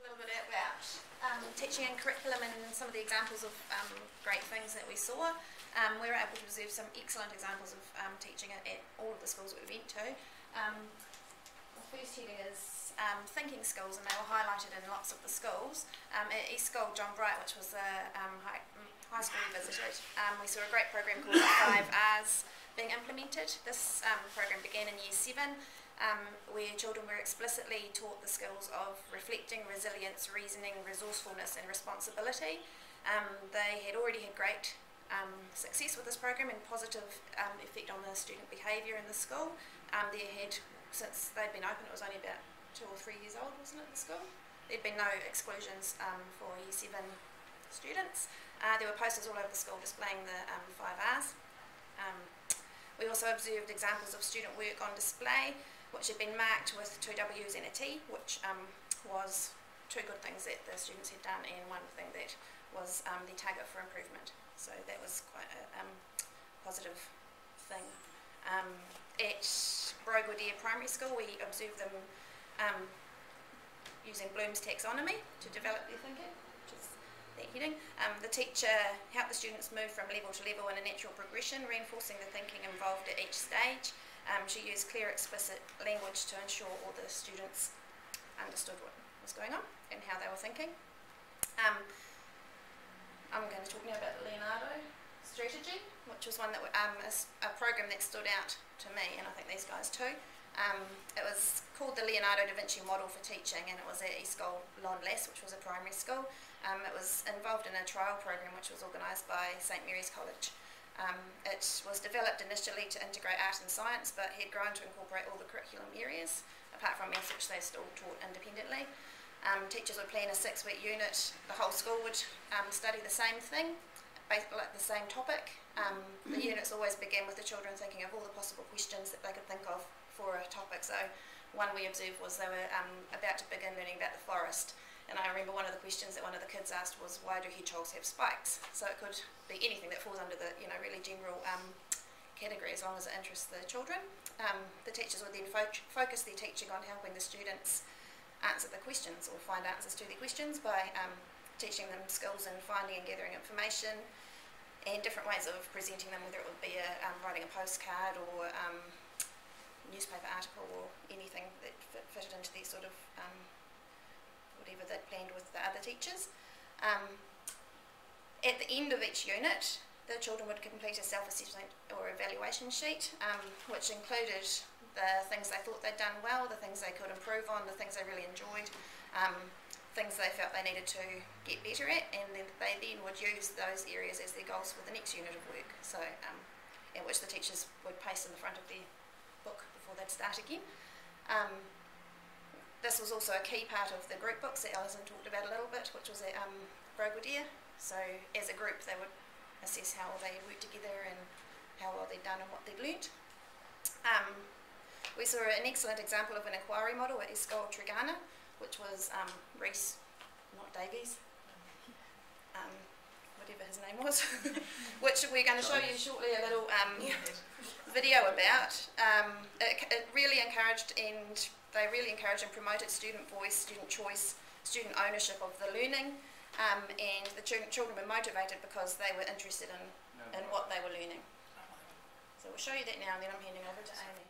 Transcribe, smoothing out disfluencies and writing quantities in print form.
little bit about teaching and curriculum and some of the examples of great things that we saw. We were able to observe some excellent examples of teaching at all of the schools that we went to. The first heading is thinking skills, and they were highlighted in lots of the schools. At East School, John Bright, which was the high school we visited, we saw a great program called 5Rs being implemented. This program began in Year 7, where children were explicitly taught the skills of reflecting, resilience, reasoning, resourcefulness and responsibility. They had already had great success with this program and positive effect on the student behaviour in the school. There had, since they'd been open, it was only about 2 or 3 years old, wasn't it, the school? There'd been no exclusions for Year 7 students. There were posters all over the school displaying the 5Rs. We also observed examples of student work on display, which had been marked with 2 W's and a T, which was 2 good things that the students had done and one thing that was the target for improvement. So that was quite a positive thing. At Broguidia Primary School, we observed them using Bloom's taxonomy to develop their thinking, which is that heading. The teacher helped the students move from level to level in a natural progression, reinforcing the thinking involved at each stage. She used clear, explicit language to ensure all the students understood what was going on and how they were thinking. I'm going to talk now about the Leonardo strategy, which was one that is a program that stood out to me, and I think these guys too. It was called the Leonardo da Vinci Model for Teaching, and it was at East School Londless, which was a primary school. It was involved in a trial program which was organised by St Mary's College. It was developed initially to integrate art and science, but had grown to incorporate all the curriculum areas, apart from maths, which they still taught independently. Teachers would plan a 6-week unit. The whole school would study the same thing, like the same topic. The units always began with the children thinking of all the possible questions that they could think of for a topic. So one we observed was they were about to begin learning about the forest. And I remember one of the questions that one of the kids asked was, why do hedgehogs have spikes? So it could be anything that falls under the really general category, as long as it interests the children. The teachers would then focus their teaching on helping the students answer the questions or find answers to their questions by teaching them skills in finding and gathering information and different ways of presenting them, whether it would be writing a postcard or newspaper article or anything that fitted into their sort of whatever they'd planned with the other teachers. At the end of each unit, the children would complete a self-assessment or evaluation sheet, which included the things they thought they'd done well, the things they could improve on, the things they really enjoyed, things they felt they needed to get better at, and then they would use those areas as their goals for the next unit of work, so in which the teachers would paste in the front of their book before they'd start again. This was also a key part of the group books that Alison talked about a little bit, which was at Broguidia. So as a group they would assess how well they worked together and how well they'd done and what they'd learnt. We saw an excellent example of an inquiry model at East School Trigana, which was Reese, not Davies, whatever his name was, which we're going to show you shortly a little video about. It really encouraged they really encouraged and promoted student voice, student choice, student ownership of the learning, and the children were motivated because they were interested in what they were learning. So we'll show you that now, and then I'm handing over to Amy.